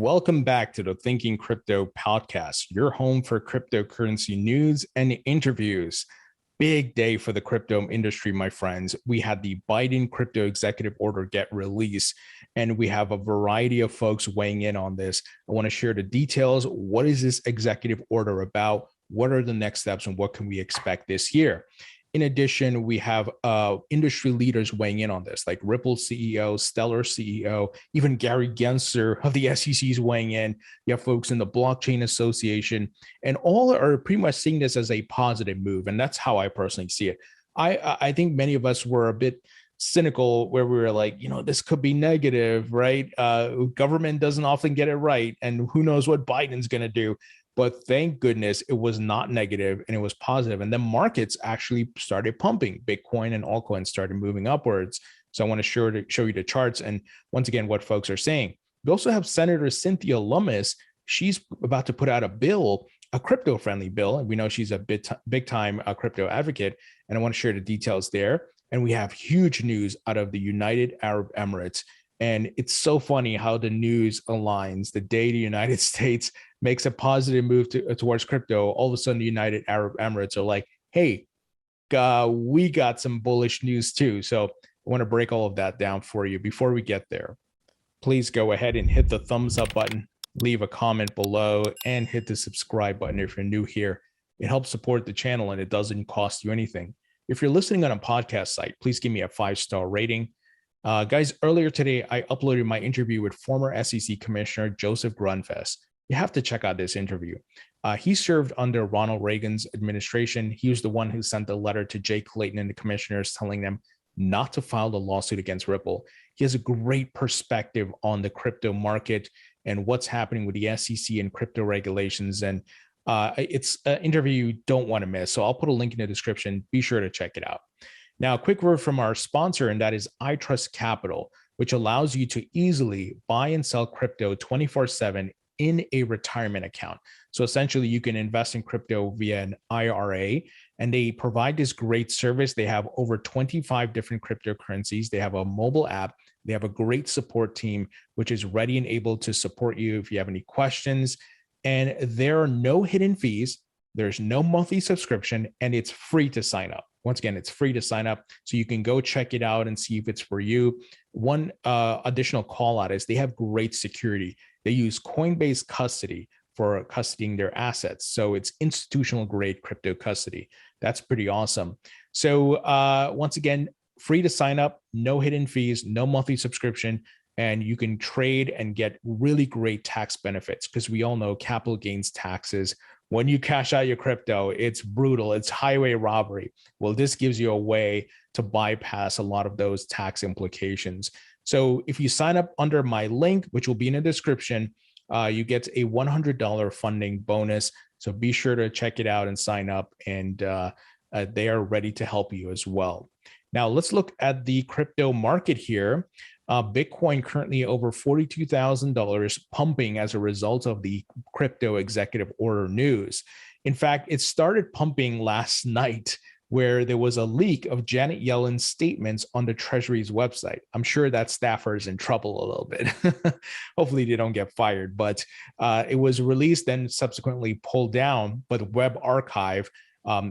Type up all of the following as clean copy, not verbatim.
Welcome back to the Thinking Crypto podcast, your home for cryptocurrency news and interviews. Big day for the crypto industry, my friends. We had the Biden crypto executive order get released, and we have a variety of folks weighing in on this. I want to share the details. What is this executive order about? What are the next steps, and what can we expect this year? In addition, we have industry leaders weighing in on this, like Ripple CEO, Stellar CEO, even Gary Gensler of the SEC is weighing in. You have folks in the Blockchain Association, and all are pretty much seeing this as a positive move. And that's how I personally see it. I think many of us were a bit cynical where we were like, this could be negative, right? Government doesn't often get it right. And who knows what Biden's going to do. But thank goodness it was not negative and it was positive. And then markets actually started pumping. Bitcoin and altcoins started moving upwards. So I want to show you the charts. And once again, what folks are saying. We also have Senator Cynthia Lummis. She's about to put out a bill, a crypto-friendly bill. And we know she's a big-time crypto advocate. And I want to share the details there. And we have huge news out of the United Arab Emirates. And it's so funny how the news aligns. The day the United States makes a positive move towards crypto, all of a sudden the United Arab Emirates are like, hey, we got some bullish news too. So I want to break all of that down for you. Before we get there, please go ahead and hit the thumbs up button, leave a comment below, and hit the subscribe button if you're new here. It helps support the channel and it doesn't cost you anything. If you're listening on a podcast site, please give me a 5-star rating. Guys, earlier today, I uploaded my interview with former SEC Commissioner Joseph Grunfeld. You have to check out this interview. He served under Ronald Reagan's administration. He was the one who sent the letter to Jay Clayton and the commissioners telling them not to file the lawsuit against Ripple. He has a great perspective on the crypto market and what's happening with the SEC and crypto regulations. And it's an interview you don't want to miss. So I'll put a link in the description. Be sure to check it out. Now, a quick word from our sponsor, and that is iTrust Capital, which allows you to easily buy and sell crypto 24/7 in a retirement account. So essentially, you can invest in crypto via an IRA, and they provide this great service. They have over 25 different cryptocurrencies. They have a mobile app. They have a great support team, which is ready and able to support you if you have any questions. And there are no hidden fees. There's no monthly subscription, and it's free to sign up. Once again, it's free to sign up, so you can go check it out and see if it's for you. One additional call out is they have great security. They use Coinbase custody for custodying their assets. So it's institutional grade crypto custody. That's pretty awesome. So once again, free to sign up, no hidden fees, no monthly subscription, and you can trade and get really great tax benefits because we all know capital gains taxes. When you cash out your crypto, it's brutal. It's highway robbery. Well, this gives you a way to bypass a lot of those tax implications. So if you sign up under my link, which will be in the description, you get a $100 funding bonus. So be sure to check it out and sign up, and they are ready to help you as well. Now, let's look at the crypto market here. Bitcoin currently over $42,000 pumping as a result of the crypto executive order news. In fact, it started pumping last night where there was a leak of Janet Yellen's statements on the Treasury's website. I'm sure that staffer is in trouble a little bit. Hopefully they don't get fired, but it was released and subsequently pulled down, but Web Archive,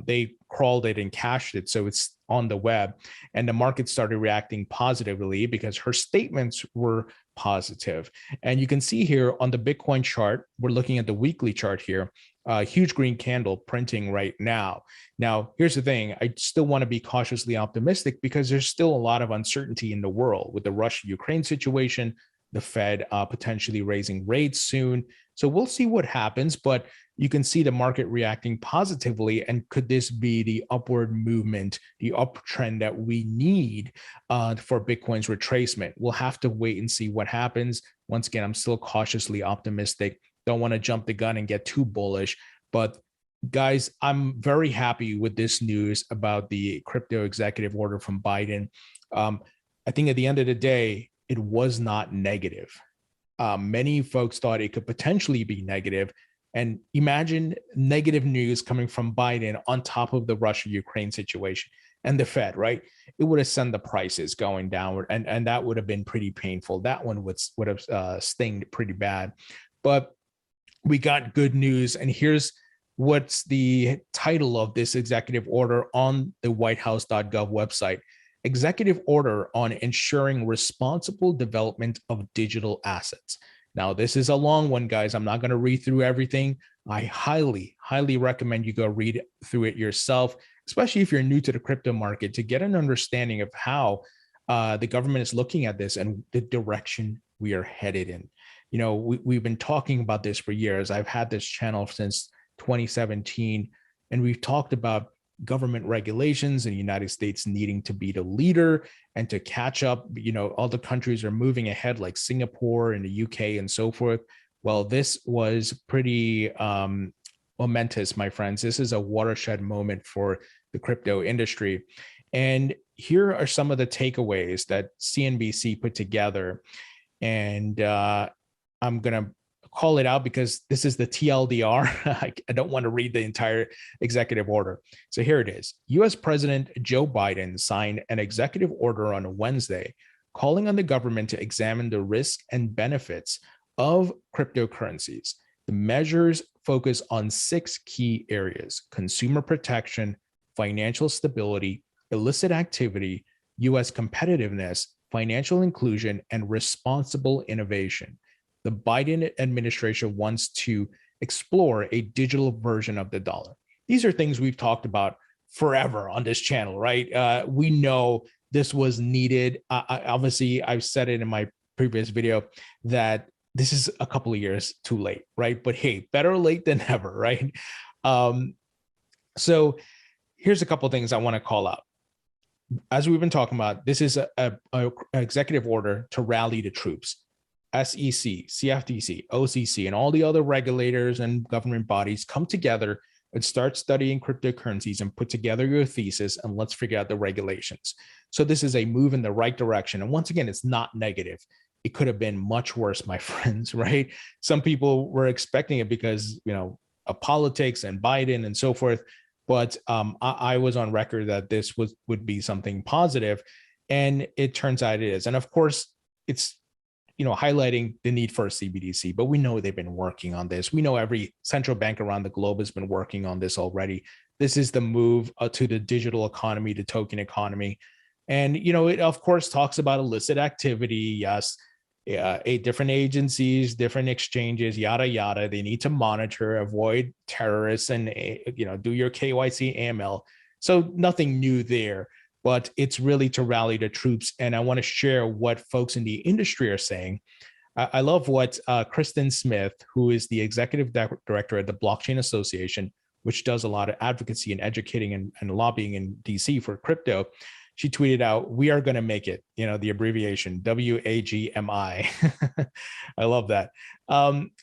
they crawled it and cached it. So it's on the web, and the market started reacting positively because her statements were positive. And you can see here on the Bitcoin chart, we're looking at the weekly chart here, a huge green candle printing right now. Now, here's the thing. I still want to be cautiously optimistic because there's still a lot of uncertainty in the world with the Russia-Ukraine situation, the Fed potentially raising rates soon. So we'll see what happens, but you can see the market reacting positively. And could this be the upward movement, the uptrend that we need for Bitcoin's retracement? We'll have to wait and see what happens. Once again, I'm still cautiously optimistic. Don't want to jump the gun and get too bullish. But guys, I'm very happy with this news about the crypto executive order from Biden. I think at the end of the day, it was not negative. Many folks thought it could potentially be negative. And imagine negative news coming from Biden on top of the Russia-Ukraine situation. and the Fed, right? It would have sent the prices going downward, and that would have been pretty painful. That one would have stinged pretty bad. But we got good news, and here's what's the title of this executive order on the whitehouse.gov website. Executive Order on Ensuring Responsible Development of Digital Assets. Now, this is a long one, guys. I'm not going to read through everything. I highly, highly recommend you go read through it yourself, especially if you're new to the crypto market, to get an understanding of how the government is looking at this and the direction we are headed in. You know, we've been talking about this for years. I've had this channel since 2017, and we've talked about government regulations in the United States needing to be the leader and to catch up. You know, other countries are moving ahead, like Singapore and the UK and so forth. Well, this was pretty momentous, my friends. This is a watershed moment for the crypto industry. And here are some of the takeaways that CNBC put together. And I'm going to call it out because this is the TLDR. I don't want to read the entire executive order. So here it is. U.S. President Joe Biden signed an executive order on Wednesday calling on the government to examine the risks and benefits of cryptocurrencies. The measures focus on 6 key areas: consumer protection, financial stability, illicit activity, U.S. competitiveness, financial inclusion, and responsible innovation. The Biden administration wants to explore a digital version of the dollar. These are things we've talked about forever on this channel, right? We know this was needed. Obviously, I've said it in my previous video that this is a couple of years too late, right? But hey, better late than never, right? So here's a couple of things I want to call out. As we've been talking about, this is an executive order to rally the troops. SEC, CFTC, OCC, and all the other regulators and government bodies come together and start studying cryptocurrencies and put together your thesis, and let's figure out the regulations. So this is a move in the right direction. And once again, it's not negative. It could have been much worse, my friends, right? Some people were expecting it because, you know, of politics and Biden and so forth. But I was on record that this would be something positive, and it turns out it is. And of course, it's, you know, highlighting the need for a CBDC, but we know they've been working on this. We know every central bank around the globe has been working on this already. This is the move to the digital economy, the token economy. And, you know, it of course talks about illicit activity. Yes, different agencies, different exchanges, yada, yada. They need to monitor, avoid terrorists, and, you know, do your KYC AML. So nothing new there. But it's really to rally the troops. And I want to share what folks in the industry are saying. I love what Kristen Smith, who is the executive director at the Blockchain Association, which does a lot of advocacy and educating and lobbying in DC for crypto. She tweeted out, "We are going to make it," you know, the abbreviation WAGMI. I love that.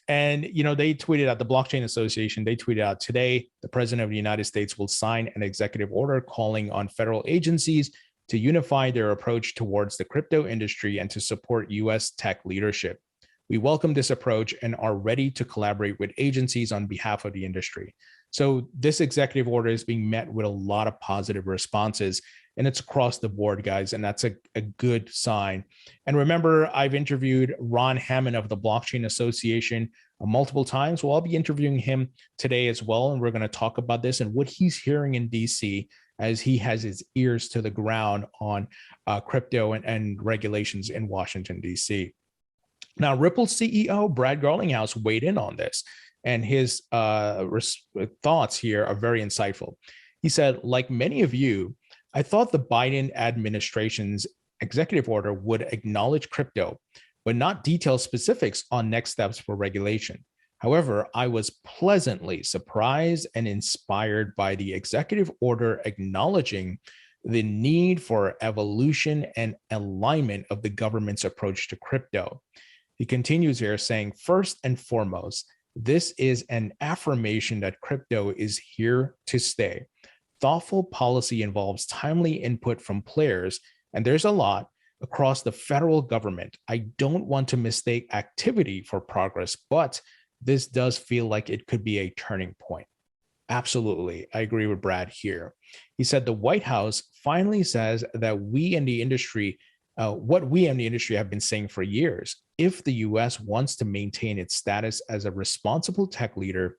And, you know, they tweeted out, the Blockchain Association, they tweeted out, "Today, the President of the United States will sign an executive order calling on federal agencies to unify their approach towards the crypto industry and to support U.S. tech leadership. We welcome this approach and are ready to collaborate with agencies on behalf of the industry." So this executive order is being met with a lot of positive responses, and it's across the board, guys, and that's a good sign. And remember, I've interviewed Ron Hammond of the Blockchain Association multiple times. Well, I'll be interviewing him today as well, and we're going to talk about this and what he's hearing in DC as he has his ears to the ground on crypto and regulations in Washington, DC. Now, Ripple CEO Brad Garlinghouse weighed in on this, and his thoughts here are very insightful. He said, "Like many of you, I thought the Biden administration's executive order would acknowledge crypto, but not detail specifics on next steps for regulation. However, I was pleasantly surprised and inspired by the executive order acknowledging the need for evolution and alignment of the government's approach to crypto." He continues here saying, "First and foremost, this is an affirmation that crypto is here to stay. Thoughtful policy involves timely input from players, and there's a lot across the federal government. I don't want to mistake activity for progress, but this does feel like it could be a turning point." Absolutely. I agree with Brad here. He said the White House finally says that we in the industry, what we in the industry have been saying for years, if the US wants to maintain its status as a responsible tech leader,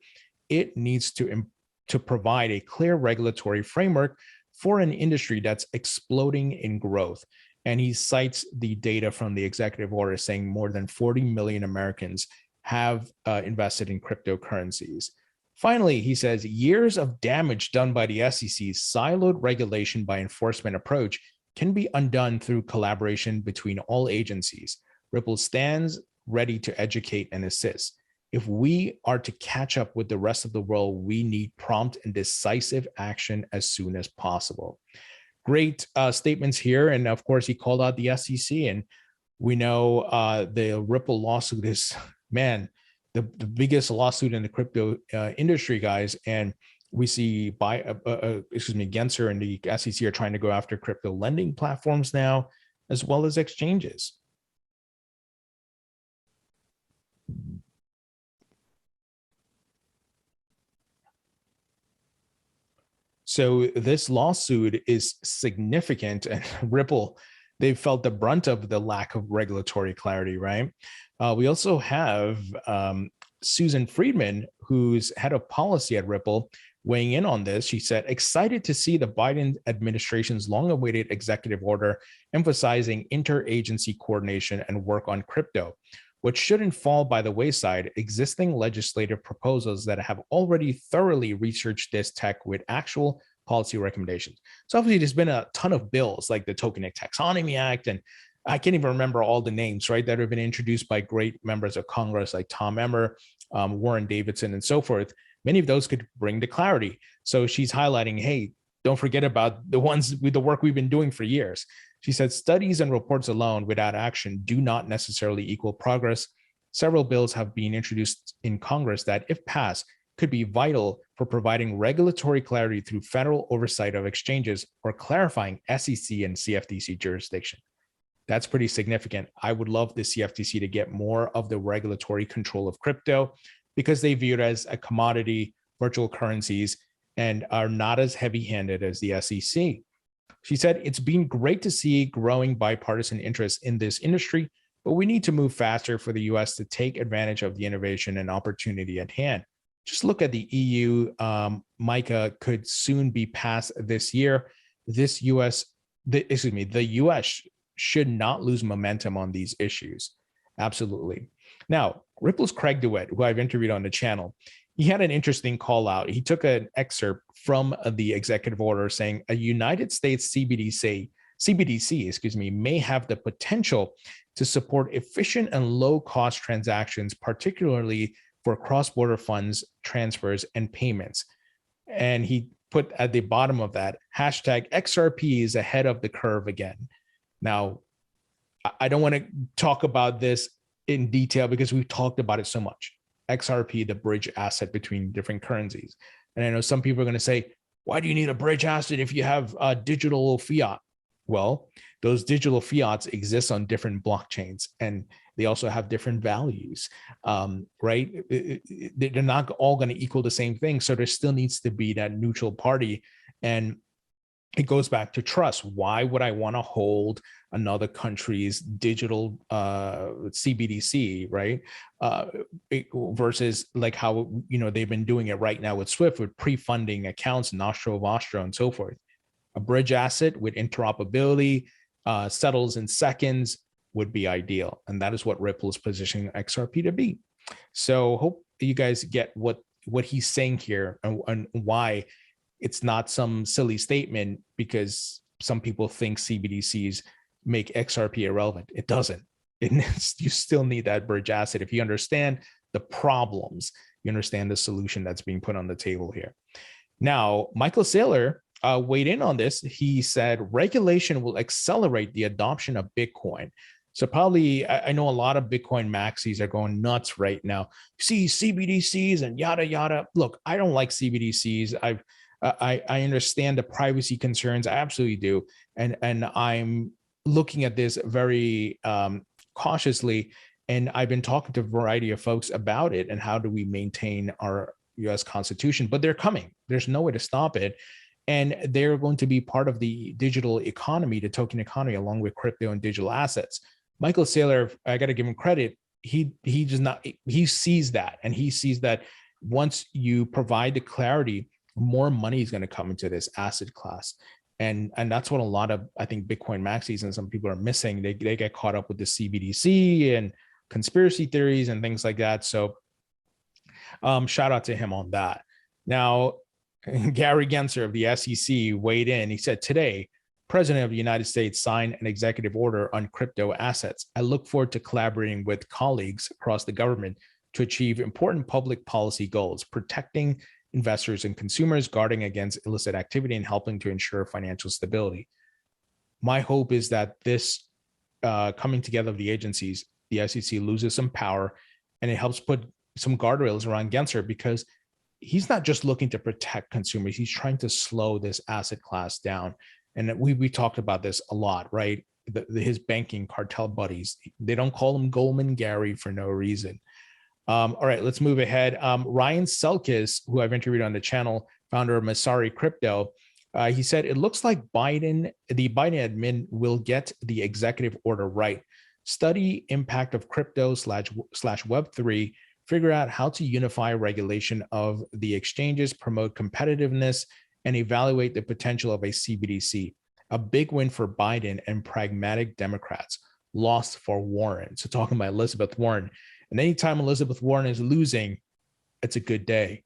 it needs to provide a clear regulatory framework for an industry that's exploding in growth. And he cites the data from the executive order saying more than 40 million Americans have invested in cryptocurrencies. Finally, he says years of damage done by the SEC's siloed regulation by enforcement approach can be undone through collaboration between all agencies. Ripple stands ready to educate and assist. If we are to catch up with the rest of the world, we need prompt and decisive action as soon as possible. Great statements here. And of course, he called out the SEC. And we know the Ripple lawsuit is, man, the biggest lawsuit in the crypto industry, guys. And we see Gensler and the SEC are trying to go after crypto lending platforms now, as well as exchanges. So this lawsuit is significant, and Ripple, they felt the brunt of the lack of regulatory clarity, right? We also have Susan Friedman, who's head of policy at Ripple, weighing in on this. She said, excited to see the Biden administration's long-awaited executive order emphasizing interagency coordination and work on crypto. What shouldn't fall by the wayside, existing legislative proposals that have already thoroughly researched this tech with actual policy recommendations. So obviously there's been a ton of bills like the Tokenomic Taxonomy Act, and I can't even remember all the names, right, that have been introduced by great members of Congress like Tom Emmer, Warren Davidson, and so forth. Many of those could bring the clarity. So she's highlighting, hey, don't forget about the ones with the work we've been doing for years. She said, studies and reports alone without action do not necessarily equal progress. Several bills have been introduced in Congress that, if passed, could be vital for providing regulatory clarity through federal oversight of exchanges or clarifying SEC and CFTC jurisdiction. That's pretty significant. I would love the CFTC to get more of the regulatory control of crypto because they view it as a commodity, virtual currencies, and are not as heavy-handed as the SEC. She said, it's been great to see growing bipartisan interest in this industry, but we need to move faster for the US to take advantage of the innovation and opportunity at hand. Just look at the EU. MiCA could soon be passed this year. The US should not lose momentum on these issues. Absolutely. Now, Ripple's Craig DeWitt, who I've interviewed on the channel, he had an interesting call out. He took an excerpt from the executive order saying a United States CBDC, may have the potential to support efficient and low-cost transactions, particularly for cross-border funds, transfers, and payments. And he put at the bottom of that, hashtag XRP is ahead of the curve again. Now, I don't want to talk about this in detail because we've talked about it so much. XRP, the bridge asset between different currencies. And I know some people are going to say, why do you need a bridge asset if you have digital fiat? Well, those digital fiats exist on different blockchains, and they also have different values, right? They're not all going to equal the same thing. So there still needs to be that neutral party. And it goes back to trust. Why would I want to hold another country's digital CBDC, right? Versus like how, they've been doing it right now with Swift with pre-funding accounts, Nostro, Vostro, and so forth. A bridge asset with interoperability, settles in seconds would be ideal. And that is what Ripple is positioning XRP to be. So hope you guys get what he's saying here and why it's not some silly statement, because some people think CBDCs make XRP irrelevant. It doesn't. You still need that bridge asset. If you understand the problems, you understand the solution that's being put on the table here. Now, Michael Saylor weighed in on this. He said regulation will accelerate the adoption of Bitcoin. So probably, I know a lot of Bitcoin maxis are going nuts right now. See CBDCs and yada, yada. Look, I don't like CBDCs. I understand the privacy concerns. I absolutely do. And I'm looking at this very cautiously. And I've been talking to a variety of folks about it and how do we maintain our US Constitution, but they're coming. There's no way to stop it. And they're going to be part of the digital economy, the token economy, along with crypto and digital assets. Michael Saylor, I got to give him credit. He does not, he sees that, and he sees that once you provide the clarity, more money is going to come into this asset class. And that's what a lot of, I think, Bitcoin maxis and some people are missing. They get caught up with the CBDC and conspiracy theories and things like that. So shout out to him on that. Now, Gary Gensler of the SEC weighed in. He said, today, President of the United States signed an executive order on crypto assets. I look forward to collaborating with colleagues across the government to achieve important public policy goals, protecting investors and consumers, guarding against illicit activity, and helping to ensure financial stability. My hope is that this coming together of the agencies, the SEC loses some power, and it helps put some guardrails around Gensler, because he's not just looking to protect consumers. He's trying to slow this asset class down. And we talked about this a lot, right? His banking cartel buddies, they don't call him Goldman Gary for no reason. All right, let's move ahead. Ryan Selkis, who I've interviewed on the channel, founder of Masari Crypto, he said, it looks like the Biden admin will get the executive order right. Study impact of crypto / Web3, figure out how to unify regulation of the exchanges, promote competitiveness, and evaluate the potential of a CBDC. A big win for Biden and pragmatic Democrats, loss for Warren. So talking about Elizabeth Warren. And anytime Elizabeth Warren is losing, it's a good day.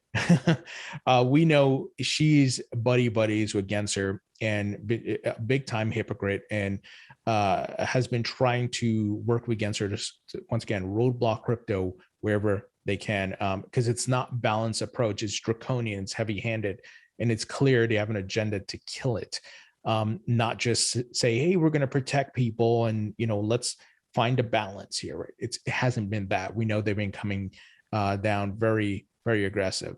We know she's buddies with Gensler, and big time hypocrite, and has been trying to work with Gensler to once again roadblock crypto wherever they can, because it's not balanced approach. It's draconian, it's heavy-handed, and it's clear they have an agenda to kill it. Not just say, hey, we're going to protect people and let's find a balance here. Right? It hasn't been that. We know they've been coming down very, very aggressive.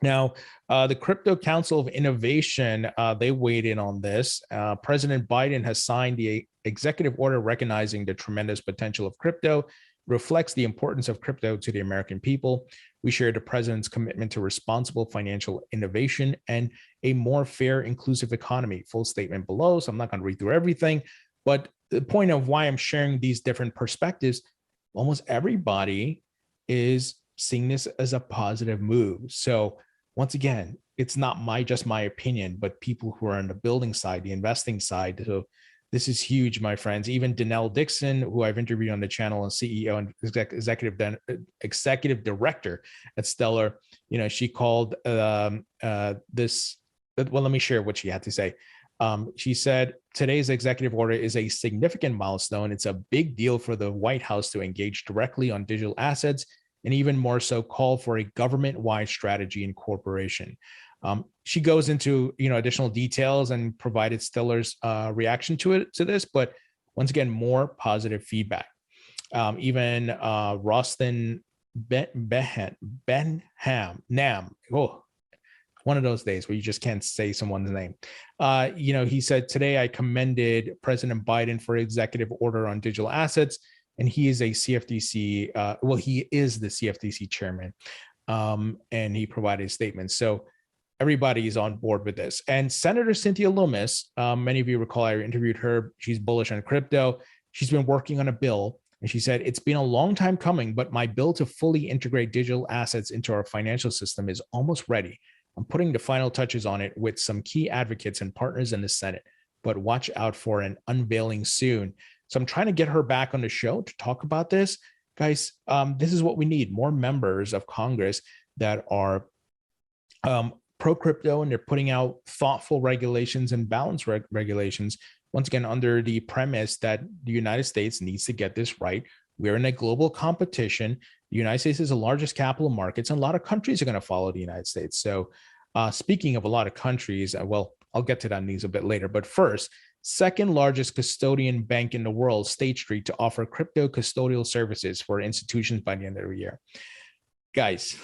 Now, the Crypto Council of Innovation, they weighed in on this. President Biden has signed the executive order recognizing the tremendous potential of crypto, reflects the importance of crypto to the American people. We share the president's commitment to responsible financial innovation and a more fair, inclusive economy. Full statement below, so I'm not going to read through everything, but the point of why I'm sharing these different perspectives, almost everybody is seeing this as a positive move. So once again, it's not just my opinion, but people who are on the building side, the investing side. So this is huge, my friends. Even Danelle Dixon, who I've interviewed on the channel, and CEO and executive director at Stellar, she called this. Well, let me share what she had to say. She said, today's executive order is a significant milestone. It's a big deal for the White House to engage directly on digital assets, and even more so call for a government-wide strategy incorporation. She goes into additional details and provided Stellar's reaction to this, but once again, more positive feedback. Even Rostin Nam, one of those days where you just can't say someone's name. He said, today I commended President Biden for executive order on digital assets, and he is a CFTC, he is the CFTC chairman, and he provided a statement. So everybody is on board with this. And Senator Cynthia Lummis, many of you recall I interviewed her. She's bullish on crypto. She's been working on a bill, and she said, it's been a long time coming, but my bill to fully integrate digital assets into our financial system is almost ready. I'm putting the final touches on it with some key advocates and partners in the Senate, but watch out for an unveiling soon. So I'm trying to get her back on the show to talk about this. Guys, this is what we need, more members of Congress that are pro-crypto, and they're putting out thoughtful regulations and balanced regulations, once again, under the premise that the United States needs to get this right. We're in a global competition. The United States is the largest capital markets, and a lot of countries are going to follow the United States. So speaking of a lot of countries, I'll get to that news a bit later. But first, second largest custodian bank in the world, State Street, to offer crypto custodial services for institutions by the end of the year. Guys,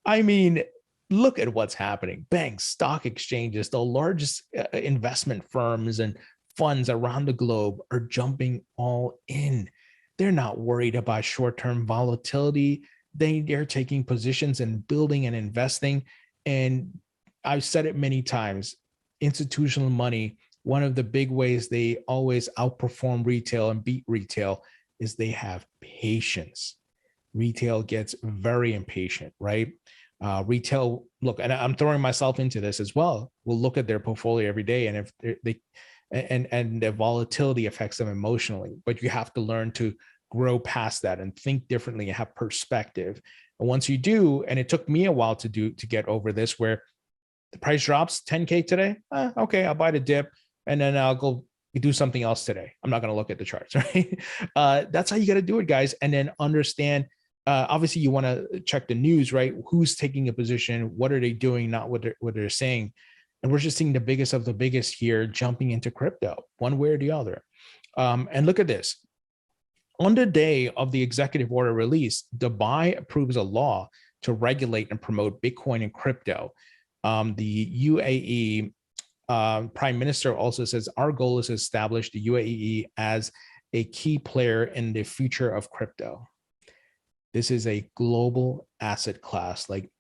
I mean, look at what's happening. Banks, stock exchanges, the largest investment firms and funds around the globe are jumping all in. They're not worried about short-term volatility. they're taking positions and building and investing. And I've said it many times, institutional money, one of the big ways they always outperform retail and beat retail is they have patience. Retail gets very impatient, right? Retail, look, and I'm throwing myself into this as well. We'll look at their portfolio every day, and if they and the volatility affects them emotionally, but you have to learn to grow past that and think differently and have perspective. And once you do, and it took me a while to get over this, where the price drops 10K today, okay, I'll buy the dip and then I'll go do something else today. I'm not going to look at the charts, right? That's how you got to do it, guys. And then understand, obviously you want to check the news, right? Who's taking a position? What are they doing? Not what they're saying. And we're just seeing the biggest of the biggest here jumping into crypto one way or the other. And look at this. On the day of the executive order release, Dubai approves a law to regulate and promote Bitcoin and crypto. The UAE Prime Minister also says, our goal is to establish the UAE as a key player in the future of crypto. This is a global asset class, like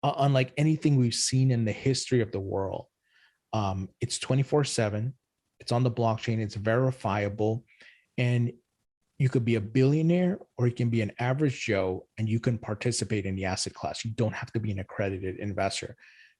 unlike anything we've seen in the history of the world. It's 24/7. It's on the blockchain. It's verifiable. And you could be a billionaire or you can be an average Joe and you can participate in the asset class. You don't have to be an accredited investor.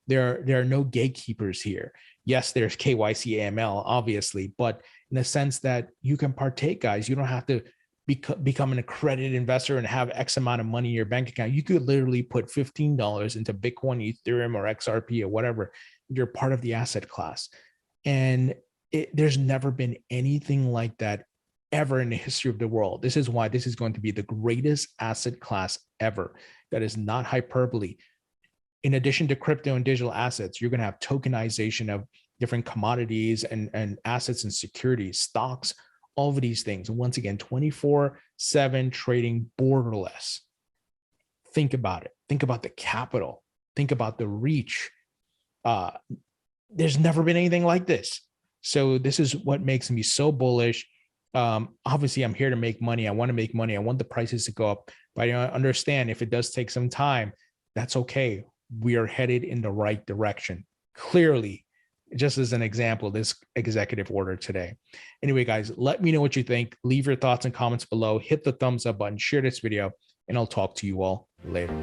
There are no gatekeepers here. Yes, there's KYC AML, obviously, but in the sense that you can partake, guys. You don't have to become an accredited investor and have X amount of money in your bank account. You could literally put $15 into Bitcoin, Ethereum, or XRP or whatever. You're part of the asset class. And there's never been anything like that ever in the history of the world. This is why this is going to be the greatest asset class ever. That is not hyperbole. In addition to crypto and digital assets, you're going to have tokenization of different commodities and assets and securities, stocks, all of these things. And once again, 24/7 trading borderless. Think about it. Think about the capital. Think about the reach. There's never been anything like this. So this is what makes me so bullish. Obviously, I'm here to make money. I want to make money. I want the prices to go up. But I understand if it does take some time, that's okay. We are headed in the right direction. Clearly, just as an example, this executive order today. Anyway, guys, let me know what you think. Leave your thoughts and comments below. Hit the thumbs up button, share this video, and I'll talk to you all later.